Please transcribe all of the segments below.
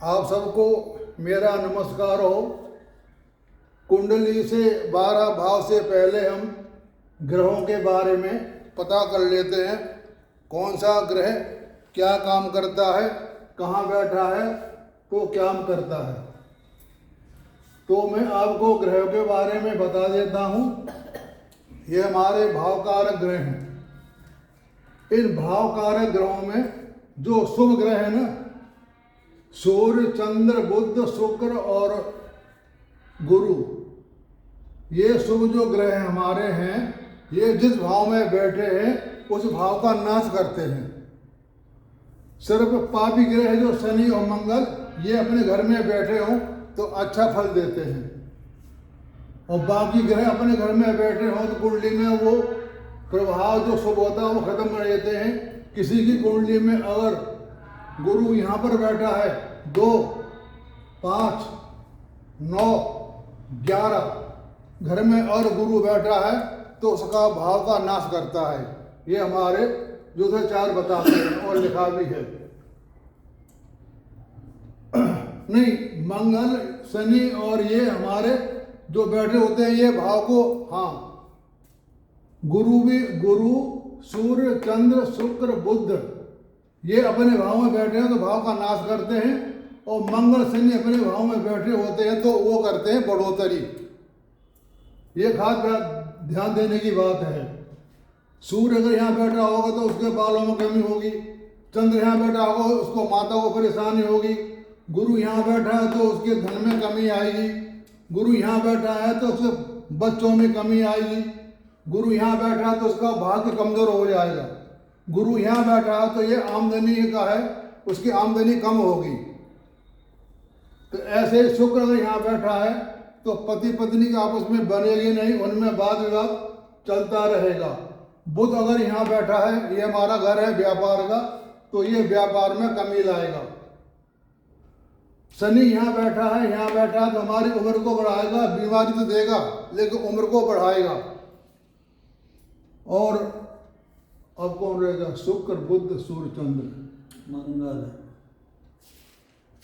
आप सबको मेरा नमस्कार हो। कुंडली से 12 भाव से पहले हम ग्रहों के बारे में पता कर लेते हैं। कौन सा ग्रह क्या काम करता है, कहाँ बैठा है तो क्या करता है। तो मैं आपको ग्रहों के बारे में बता देता हूँ। ये हमारे भावकारक ग्रह हैं। इन भावकारक ग्रहों में जो शुभ ग्रह है ना, सूर्य, चंद्र, बुध, शुक्र और गुरु, ये शुभ जो ग्रह हमारे हैं, ये जिस भाव में बैठे हैं उस भाव का नाश करते हैं। सिर्फ पापी ग्रह जो शनि और मंगल, ये अपने घर में बैठे हों तो अच्छा फल देते हैं, और बाकी ग्रह अपने घर में बैठे हों तो कुंडली में वो प्रभाव जो शुभ होता है वो खत्म कर देते हैं। किसी की कुंडली में अगर गुरु यहाँ पर बैठा है 2, 5, 9, 11 घर में और गुरु बैठा है तो उसका भाव का नाश करता है। ये हमारे ज्योतिषाचार्य बताते हैं और लिखा भी है। नहीं, मंगल, शनि और ये हमारे जो बैठे होते हैं ये भाव को, हाँ, गुरु, सूर्य, चंद्र, शुक्र, बुध, ये अपने भाव में बैठे हैं तो भाव का नाश करते हैं, और मंगल, शनि अपने भाव में बैठे होते हैं तो वो करते हैं बढ़ोतरी। ये खास ध्यान देने की बात है। सूर्य अगर यहाँ बैठा होगा तो उसके बालों में कमी होगी। चंद्र यहाँ बैठा होगा उसको माता को परेशानी होगी। गुरु यहाँ बैठा है तो उसके धन में कमी आएगी। गुरु यहाँ बैठा है तो उसके बच्चों में कमी आएगी। गुरु यहाँ बैठा है तो उसका भाग्य कमजोर हो जाएगा। गुरु यहाँ बैठा है तो ये आमदनी का है, उसकी आमदनी कम होगी। तो ऐसे शुक्र अगर यहाँ बैठा है तो पति पत्नी का आपस में बनेगी नहीं, उनमें वाद विवाद चलता रहेगा। बुध अगर यहाँ बैठा है, ये हमारा घर है व्यापार का, तो ये व्यापार में कमी लाएगा। शनि यहाँ बैठा है तो हमारी उम्र को बढ़ाएगा, बीमारी तो देगा लेकिन उम्र को बढ़ाएगा। और अब कौन रहेगा? शुक्र, बुध, सूर्य, चंद्र, मंगल,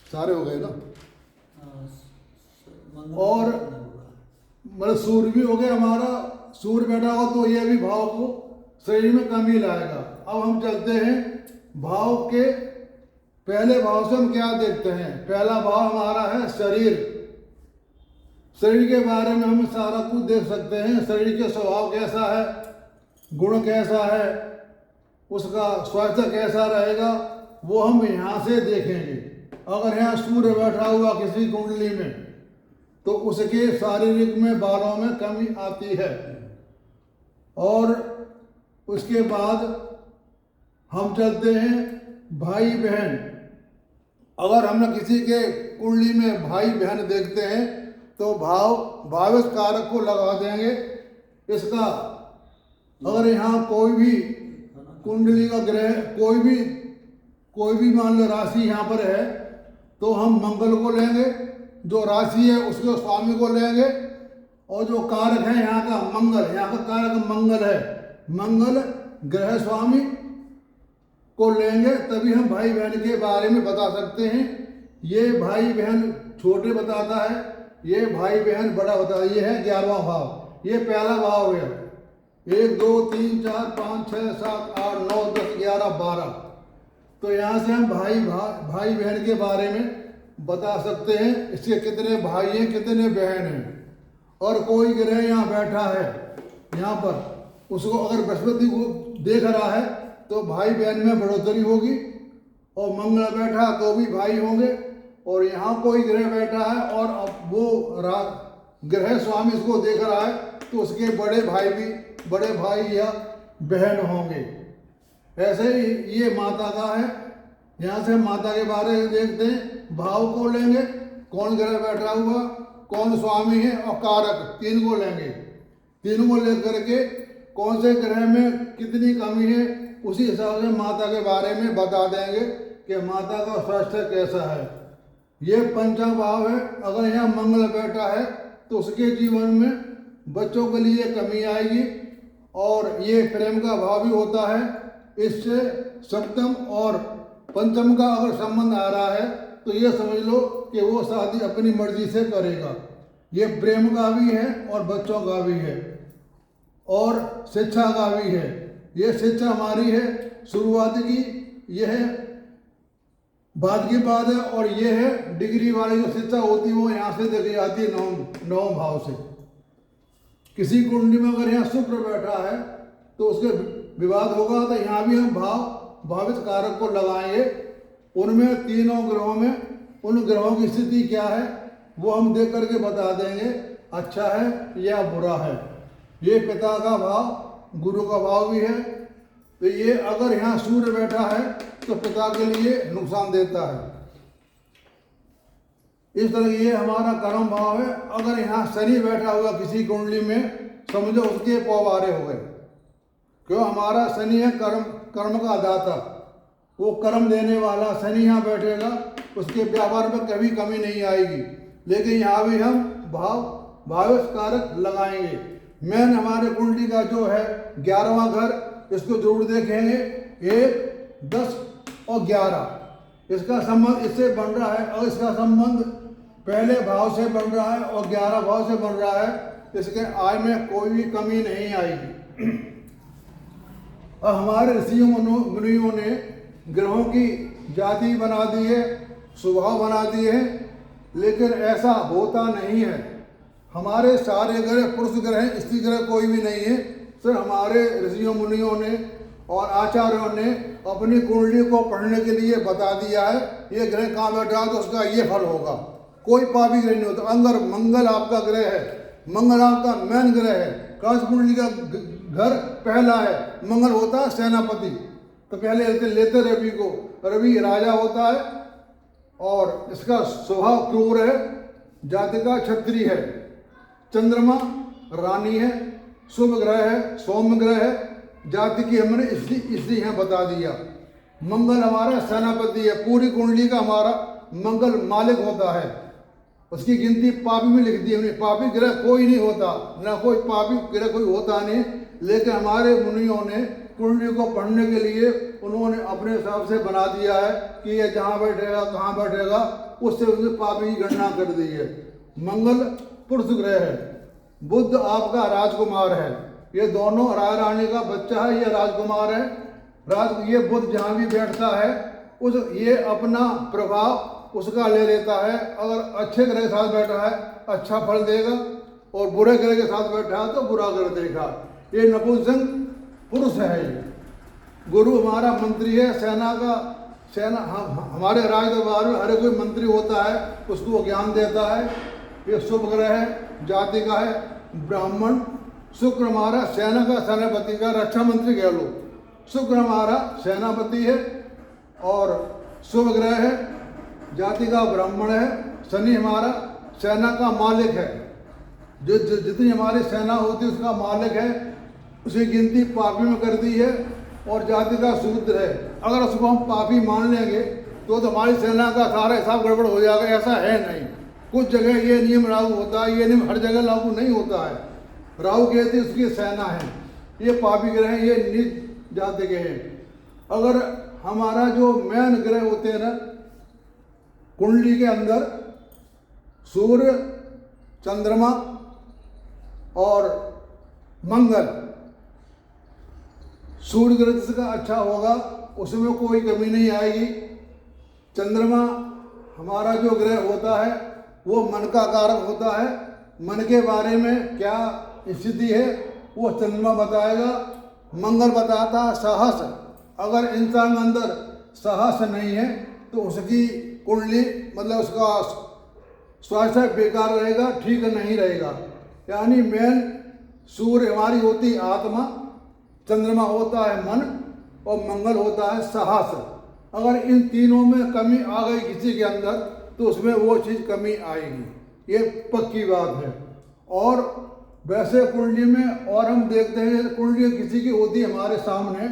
सारे हो गए ना। और मतलब सूर्य भी हो गया हमारा। सूर्य बैठा हो तो ये भी भाव को शरीर में कमी लाएगा। अब हम चलते हैं भाव के पहले भाव से हम क्या देखते हैं। पहला भाव हमारा है शरीर। शरीर के बारे में हम सारा कुछ देख सकते हैं। शरीर के स्वभाव कैसा है, गुण कैसा है, उसका स्वास्थ्य कैसा रहेगा, वो हम यहाँ से देखेंगे। अगर यहाँ सूर्य बैठा हुआ किसी कुंडली में तो उसके शारीरिक में बालों में कमी आती है। और उसके बाद हम चलते हैं भाई बहन। अगर हम किसी के कुंडली में भाई बहन देखते हैं तो भाविक कारक को लगा देंगे इसका। अगर यहाँ कोई भी कुंडली का ग्रह कोई भी मान लो राशि यहाँ पर है तो हम मंगल को लेंगे, जो राशि है उसके स्वामी को लेंगे, और जो कारक है यहाँ का मंगल, यहाँ का कारक मंगल है, मंगल ग्रह स्वामी को लेंगे, तभी हम भाई बहन के बारे में बता सकते हैं। ये भाई बहन छोटे बताता है, ये भाई बहन बड़ा बताता है। ये है 11वां भाव, ये पहला भाव हो गया। 1, 2, 3, 4, 5, 6, 7, 8, 9, 10, 11, 12। तो यहाँ से हम भाई बहन के बारे में बता सकते हैं, इसके कितने भाई हैं कितने बहन हैं। और कोई ग्रह यहाँ बैठा है यहाँ पर, उसको अगर बृहस्पति को देख रहा है तो भाई बहन में बढ़ोतरी होगी। और मंगल बैठा तो भी भाई होंगे। और यहाँ कोई ग्रह बैठा है और अब वो ग्रह स्वामी इसको देख रहा है तो उसके बड़े भाई या बहन होंगे। ऐसे ही ये माता का है। यहाँ से हम माता के बारे में देखते हैं। भाव को लेंगे, कौन ग्रह बैठा हुआ, कौन स्वामी है, और कारक, 3 को लेंगे। 3 को लेकर के कौन से ग्रह में कितनी कमी है, उसी हिसाब से माता के बारे में बता देंगे कि माता का स्वास्थ्य कैसा है। ये पंचम भाव है। अगर यहाँ मंगल बैठा है तो उसके जीवन में बच्चों के लिए कमी आएगी। और ये प्रेम का भाव भी होता है। इससे सप्तम और पंचम का अगर संबंध आ रहा है तो ये समझ लो कि वो शादी अपनी मर्जी से करेगा। ये प्रेम का भी है और बच्चों का भी है और शिक्षा का भी है। ये शिक्षा हमारी है शुरुआत की, ये है बाद की बात है, और ये है डिग्री वाली जो शिक्षा होती है वो यहाँ से देखी जाती है नौ भाव से। किसी कुंडली में अगर यहाँ शुक्र बैठा है तो उसके विवाद होगा, तो यहाँ भी हम भावित कारक को लगाएंगे। उनमें तीनों ग्रहों में उन ग्रहों की स्थिति क्या है वो हम देख करके बता देंगे, अच्छा है या बुरा है। ये पिता का भाव, गुरु का भाव भी है, तो ये अगर यहाँ सूर्य बैठा है तो पिता के लिए नुकसान देता है। इस तरह ये हमारा कर्म भाव है। अगर यहाँ शनि बैठा हुआ किसी कुंडली में, समझो उसके पौवारे हो गए, क्यों हमारा शनि है कर्म का दाता, वो कर्म देने वाला शनि यहाँ बैठेगा, उसके व्यापार में कभी कमी नहीं आएगी। लेकिन यहाँ भी हम भावित कारक लगाएंगे। मेन हमारे कुंडली का जो है 11वां घर, इसको जरूर देखेंगे। 1, 10 और 11 इसका संबंध इससे बन रहा है, और इसका संबंध पहले भाव से बन रहा है और 11 भाव से बन रहा है। इसके आय में कोई भी कमी नहीं आएगी। और हमारे ऋषियों मुनियों ने ग्रहों की जाति बना दी है, स्वभाव बना दिए हैं, लेकिन ऐसा होता नहीं है। हमारे सारे ग्रह पुरुष ग्रह हैं, स्त्री ग्रह कोई भी नहीं है। सिर्फ हमारे ऋषियों मुनियों ने और आचार्यों ने अपनी कुंडली को पढ़ने के लिए बता दिया है, ये ग्रह कहाँ बैठा तो उसका ये फल होगा। कोई पापी ग्रह नहीं होता। अंदर मंगल आपका ग्रह है, मंगल आपका मैन ग्रह है। कर्क कुंडली का घर पहला है, मंगल होता है सेनापति, तो पहले लेते रवि को। रवि राजा होता है और इसका स्वभाव क्रूर है, जाति का क्षत्रिय है। चंद्रमा रानी है, शुभ ग्रह है, सौम्य ग्रह है, जाति की हमने इसलिए यहाँ बता दिया। मंगल हमारा सेनापति है, पूरी कुंडली का हमारा मंगल मालिक होता है। उसकी गिनती पापी में लिख दी हमने। पापी ग्रह कोई नहीं होता, ना कोई पापी ग्रह कोई होता नहीं, लेकिन हमारे मुनियों ने कुंडली को पढ़ने के लिए उन्होंने अपने हिसाब से बना दिया है कि ये जहाँ बैठेगा कहाँ बैठेगा, उससे उसने पापी की गणना कर दी है। मंगल पुरुष ग्रह है, बुध आपका राजकुमार है, ये दोनों राय रानी का बच्चा है, ये राजकुमार है। ये बुध जहाँ भी बैठता है ये अपना प्रभाव उसका ले लेता है। अगर अच्छे ग्रह के साथ बैठा है अच्छा फल देगा, और बुरे ग्रह के साथ बैठा है तो बुरा ग्रह देगा। ये नपुंसक पुरुष है। ये गुरु हमारा मंत्री है, हमारे राजदरबार में हर कोई मंत्री होता है, उसको वो ज्ञान देता है। ये शुभ ग्रह है, जाति का है ब्राह्मण। शुक्र हमारा सेना का सेनापति का रक्षा मंत्री कह लो। शुक्र हमारा सेनापति है और शुभ ग्रह है, जाति का ब्राह्मण है। शनि हमारा सेना का मालिक है, जो जितनी हमारी सेना होती है उसका मालिक है। उसी गिनती पापी में कर दी है, और जाति का शूद्र है। अगर उसको हम पापी मान लेंगे तो हमारी सेना का सारा हिसाब गड़बड़ हो जाएगा। ऐसा है नहीं, कुछ जगह ये नियम लागू होता है, ये नियम हर जगह लागू नहीं होता है। राहु कहते उसकी सेना है, ये पापी ग्रह हैं, ये नीच जाति के हैं। अगर हमारा जो मैन ग्रह होते हैं ना कुंडली के अंदर, सूर्य, चंद्रमा और मंगल, सूर्य ग्रह जिसका अच्छा होगा उसमें कोई कमी नहीं आएगी। चंद्रमा हमारा जो ग्रह होता है वो मन का कारक होता है, मन के बारे में क्या स्थिति है वो चंद्रमा बताएगा। मंगल बताता है साहस। अगर इंसान के अंदर साहस नहीं है तो उसकी कुंडली मतलब उसका स्वास्थ्य बेकार रहेगा, ठीक नहीं रहेगा। यानी मेन सूर्य हमारी होती आत्मा, चंद्रमा होता है मन, और मंगल होता है साहस। अगर इन तीनों में कमी आ गई किसी के अंदर तो उसमें वो चीज़ कमी आएगी, ये पक्की बात है। और वैसे कुंडली में और हम देखते हैं कुंडली किसी की होती है हमारे सामने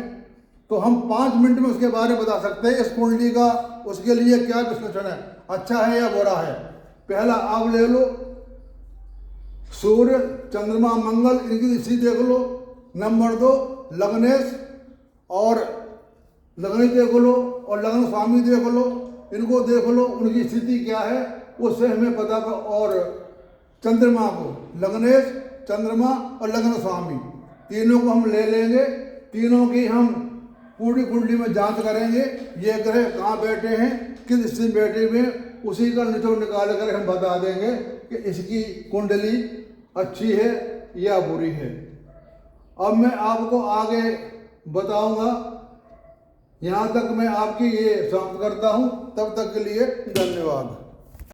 तो हम 5 मिनट में उसके बारे में बता सकते हैं इस कुंडली का उसके लिए क्या विश्लेषण है, अच्छा है या बुरा है। पहला आप ले लो सूर्य, चंद्रमा, मंगल, इनकी स्थिति देख लो। नंबर 2 लग्नेश और लग्न देख लो और लग्न स्वामी देख लो। इनको देख लो उनकी स्थिति क्या है, उससे हमें पता कर। और चंद्रमा को, लग्नेश, चंद्रमा और लग्न स्वामी, तीनों को हम ले लेंगे, तीनों की हम पूरी कुंडली में जांच करेंगे, ये ग्रह कहाँ बैठे हैं, किस स्थिति में बैठे हुए, उसी का निचोड़ निकाल कर हम बता देंगे कि इसकी कुंडली अच्छी है या बुरी है। अब मैं आपको आगे बताऊंगा। यहाँ तक मैं आपकी ये समाप्त करता हूँ। तब तक के लिए धन्यवाद।